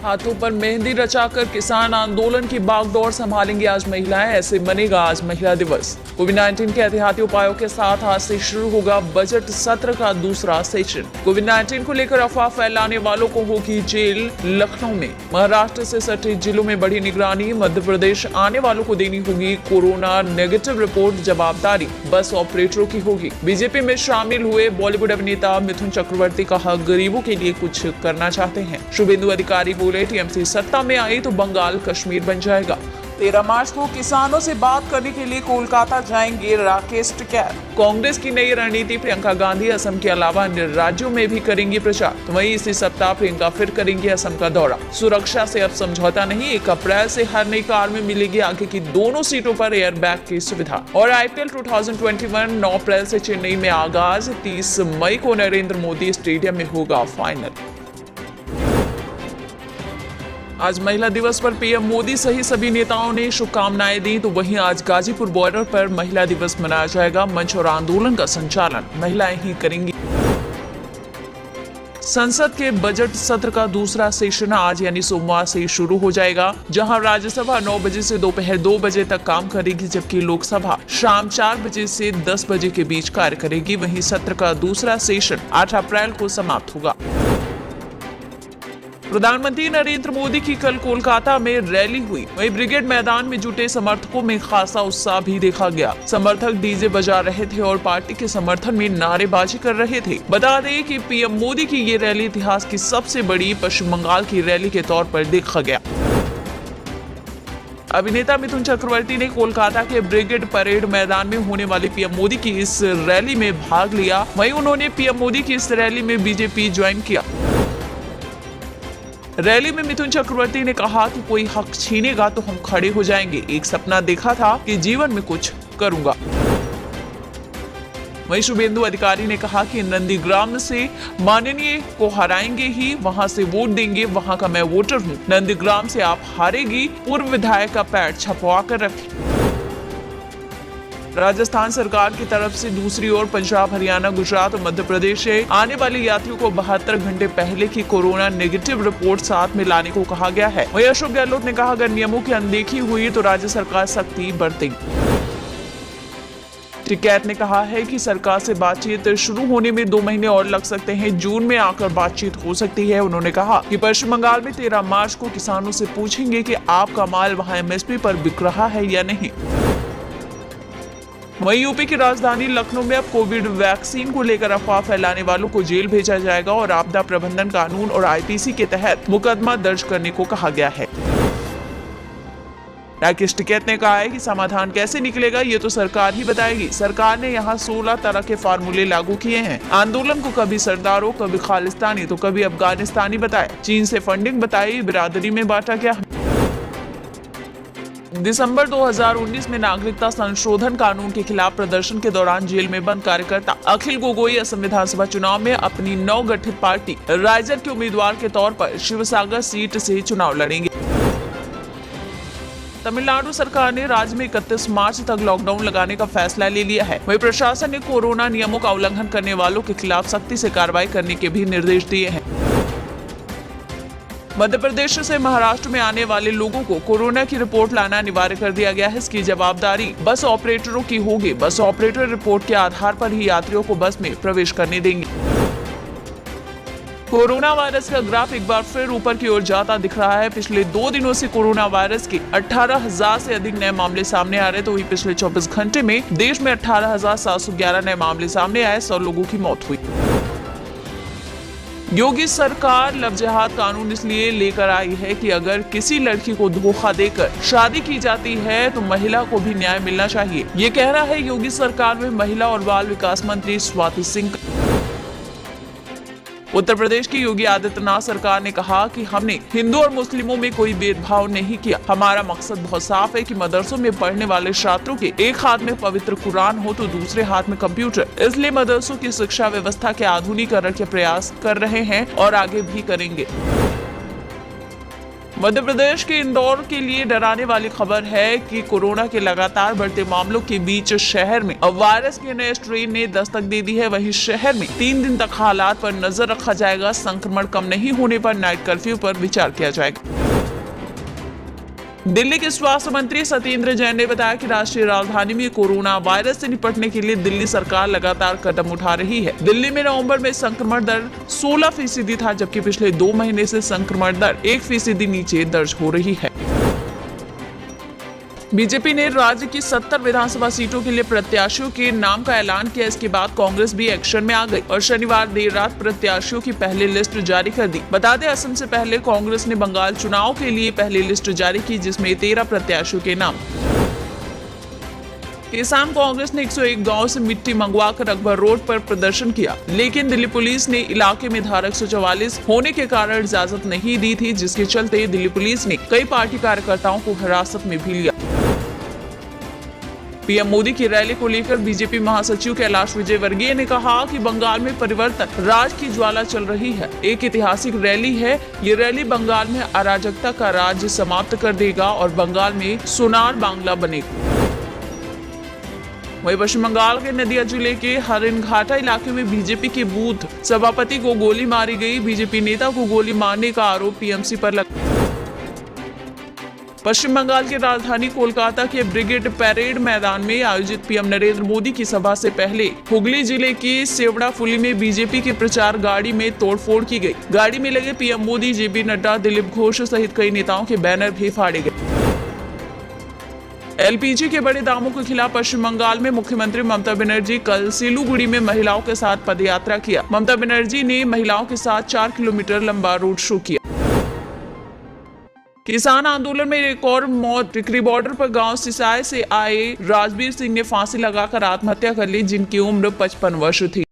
हाथों पर मेहंदी रचाकर किसान आंदोलन की बागडोर संभालेंगी आज महिलाएं, ऐसे बनेगा आज महिला दिवस। कोविड-19 के एहतियाती उपायों के साथ आज से शुरू होगा बजट सत्र का दूसरा सेशन। कोविड-19 को लेकर अफवाह फैलाने वालों को होगी जेल। लखनऊ में महाराष्ट्र से सटे जिलों में बढ़ी निगरानी। मध्य प्रदेश आने वालों को देनी होगी कोरोना नेगेटिव रिपोर्ट, जवाबदारी बस ऑपरेटरों की होगी। बीजेपी में शामिल हुए बॉलीवुड अभिनेता मिथुन चक्रवर्ती कहा, गरीबों के लिए कुछ करना चाहते हैं। शुभेंदु अधिकारी बोले, टीएमसी सत्ता में आई तो बंगाल कश्मीर बन जाएगा। 13 मार्च को किसानों से बात करने के लिए कोलकाता जाएंगे राकेश टिकैत। कांग्रेस की नई रणनीति, प्रियंका गांधी असम के अलावा अन्य राज्यों में भी करेंगी प्रचार। तो वहीं इसी सप्ताह प्रियंका फिर करेंगी असम का दौरा। सुरक्षा से अब समझौता नहीं, 1 अप्रैल से हर नई कार में मिलेगी आगे की दोनों सीटों पर एयर बैग की सुविधा। और आईपीएल 2021 9 अप्रैल से चेन्नई में आगाज, 30 मई को नरेंद्र मोदी स्टेडियम में होगा फाइनल। आज महिला दिवस पर पीएम मोदी सहित सभी नेताओं ने शुभकामनाएं दी। तो वहीं आज गाजीपुर बॉर्डर पर महिला दिवस मनाया जाएगा। मंच और आंदोलन का संचालन महिलाएं ही करेंगी। संसद के बजट सत्र का दूसरा सेशन आज यानी सोमवार से शुरू हो जाएगा, जहां राज्यसभा 9 बजे से दोपहर 2 बजे तक काम करेगी, जबकि लोकसभा शाम 4 बजे से 10 बजे के बीच कार्य करेगी। वहीं सत्र का दूसरा सेशन 8 अप्रैल को समाप्त होगा। प्रधानमंत्री नरेंद्र मोदी की कल कोलकाता में रैली हुई। वहीं ब्रिगेड मैदान में जुटे समर्थकों में खासा उत्साह भी देखा गया। समर्थक डीजे बजा रहे थे और पार्टी के समर्थन में नारेबाजी कर रहे थे। बता दें कि पीएम मोदी की ये रैली इतिहास की सबसे बड़ी पश्चिम बंगाल की रैली के तौर पर देखा गया। अभिनेता मिथुन चक्रवर्ती ने कोलकाता के ब्रिगेड परेड मैदान में होने वाली पीएम मोदी की इस रैली में भाग लिया। वहीं उन्होंने पीएम मोदी की इस रैली में बीजेपी ज्वाइन किया। रैली में मिथुन चक्रवर्ती ने कहा कि कोई हक छीनेगा तो हम खड़े हो जाएंगे। एक सपना देखा था कि जीवन में कुछ करूंगा। वहीं शुभेंदु अधिकारी ने कहा कि नंदीग्राम से माननीय को हराएंगे ही, वहां से वोट देंगे, वहां का मैं वोटर हूं। नंदीग्राम से आप हारेगी, पूर्व विधायक का पैर छपवा कर रखें। राजस्थान सरकार की तरफ से दूसरी ओर पंजाब, हरियाणा, गुजरात और मध्य प्रदेश से आने वाले यात्रियों को 72 घंटे पहले की कोरोना नेगेटिव रिपोर्ट साथ में लाने को कहा गया है। वहीं अशोक गहलोत ने कहा, अगर नियमों की अनदेखी हुई तो राज्य सरकार सख्ती बरतेगी। टिकैत ने कहा है कि सरकार से बातचीत शुरू होने में 2 महीने और लग सकते हैं। जून में आकर बातचीत हो सकती है। उन्होंने कहा कि पश्चिम बंगाल में 13 मार्च को किसानों से पूछेंगे कि आपका माल वहां एमएसपी पर बिक रहा है या नहीं। वहीं यूपी की राजधानी लखनऊ में अब कोविड वैक्सीन को लेकर अफवाह फैलाने वालों को जेल भेजा जाएगा और आपदा प्रबंधन कानून और आईपीसी के तहत मुकदमा दर्ज करने को कहा गया है। राकेश टिकैत ने कहा है कि समाधान कैसे निकलेगा ये तो सरकार ही बताएगी। सरकार ने यहाँ 16 तरह के फार्मूले लागू किए हैं। आंदोलन को कभी सरदारों, कभी खालिस्तानी तो कभी अफगानिस्तानी बताया। चीन से फंडिंग बताई, बिरादरी में बांटा गया। दिसंबर 2019 में नागरिकता संशोधन कानून के खिलाफ प्रदर्शन के दौरान जेल में बंद कार्यकर्ता अखिल गोगोई असम विधानसभा चुनाव में अपनी नवगठित पार्टी राइजर के उम्मीदवार के तौर पर शिवसागर सीट से चुनाव लड़ेंगे। तमिलनाडु सरकार ने राज्य में 31 मार्च तक लॉकडाउन लगाने का फैसला ले लिया है। वहीं प्रशासन ने कोरोना नियमों का उल्लंघन करने वालों के खिलाफ सख्ती से कार्रवाई करने के भी निर्देश दिए हैं। मध्य प्रदेश से महाराष्ट्र में आने वाले लोगों को कोरोना की रिपोर्ट लाना अनिवार्य कर दिया गया है। इसकी जवाबदारी बस ऑपरेटरों की होगी। बस ऑपरेटर रिपोर्ट के आधार पर ही यात्रियों को बस में प्रवेश करने देंगे। कोरोना वायरस का ग्राफ एक बार फिर ऊपर की ओर जाता दिख रहा है। पिछले 2 दिनों से कोरोना वायरस के 18,000 से अधिक नए मामले सामने आ रहे, तो वहीं पिछले 24 घंटे में देश में 18,711 नए मामले सामने आए, 100 लोगों की मौत हुई। योगी सरकार लव जिहाद कानून इसलिए लेकर आई है कि अगर किसी लड़की को धोखा देकर शादी की जाती है तो महिला को भी न्याय मिलना चाहिए। ये कह रहा है योगी सरकार में महिला और बाल विकास मंत्री स्वाति सिंह। उत्तर प्रदेश की योगी आदित्यनाथ सरकार ने कहा कि हमने हिंदू और मुस्लिमों में कोई भेदभाव नहीं किया। हमारा मकसद बहुत साफ है कि मदरसों में पढ़ने वाले छात्रों के एक हाथ में पवित्र कुरान हो तो दूसरे हाथ में कंप्यूटर। इसलिए मदरसों की शिक्षा व्यवस्था के आधुनिकीकरण के प्रयास कर रहे हैं और आगे भी करेंगे। मध्य प्रदेश के इंदौर के लिए डराने वाली खबर है कि कोरोना के लगातार बढ़ते मामलों के बीच शहर में अब वायरस के नए स्ट्रेन ने दस्तक दे दी है। वहीं शहर में 3 दिन तक हालात पर नजर रखा जाएगा। संक्रमण कम नहीं होने पर नाइट कर्फ्यू पर विचार किया जाएगा। दिल्ली के स्वास्थ्य मंत्री सत्येंद्र जैन ने बताया कि राष्ट्रीय राजधानी में कोरोना वायरस से निपटने के लिए दिल्ली सरकार लगातार कदम उठा रही है। दिल्ली में नवंबर में संक्रमण दर 16% था, जबकि पिछले 2 महीने से संक्रमण दर 1% नीचे दर्ज हो रही है। बीजेपी ने राज्य की 70 विधानसभा सीटों के लिए प्रत्याशियों के नाम का ऐलान किया। इसके बाद कांग्रेस भी एक्शन में आ गई और शनिवार देर रात प्रत्याशियों की पहली लिस्ट जारी कर दी। बता दें, असम से पहले कांग्रेस ने बंगाल चुनाव के लिए पहली लिस्ट जारी की, जिसमें 13 प्रत्याशियों के नाम। किसान कांग्रेस ने 101 गांव से मिट्टी मंगवाकर अकबर रोड पर प्रदर्शन किया, लेकिन दिल्ली पुलिस ने इलाके में धारा 144 होने के कारण इजाजत नहीं दी थी, जिसके चलते दिल्ली पुलिस ने कई पार्टी कार्यकर्ताओं को हिरासत में भी लिया। पीएम मोदी की रैली को लेकर बीजेपी महासचिव कैलाश विजयवर्गीय ने कहा कि बंगाल में परिवर्तन राज की ज्वाला चल रही है। एक ऐतिहासिक रैली है। ये रैली बंगाल में अराजकता का राज्य समाप्त कर देगा और बंगाल में सोनार बांग्ला बनेगा। वहीं पश्चिम बंगाल के नदिया जिले के हरिनघाटा इलाके में बीजेपी के बूथ सभापति को गोली मारी गई। बीजेपी नेता को गोली मारने का आरोप टीएमसी पर लगा। पश्चिम बंगाल की राजधानी कोलकाता के ब्रिगेड परेड मैदान में आयोजित पीएम नरेंद्र मोदी की सभा से पहले हुगली जिले के सेवड़ाफुली में बीजेपी की प्रचार गाड़ी में तोड़फोड़ की गई। गाड़ी में लगे पीएम मोदी, जेपी नड्डा, दिलीप घोष सहित कई नेताओं के बैनर भी फाड़े गए। एलपीजी के बड़े दामों के खिलाफ पश्चिम बंगाल में मुख्यमंत्री ममता बनर्जी कल सिलीगुड़ी में महिलाओं के साथ पदयात्रा किया। ममता बनर्जी ने महिलाओं के साथ 4 किलोमीटर लंबा रोड शो किया। किसान आंदोलन में एक और मौत। टिकरी बॉर्डर पर गांव सिसाई से आए राजवीर सिंह ने फांसी लगाकर आत्महत्या कर ली, जिनकी उम्र 55 वर्ष थी।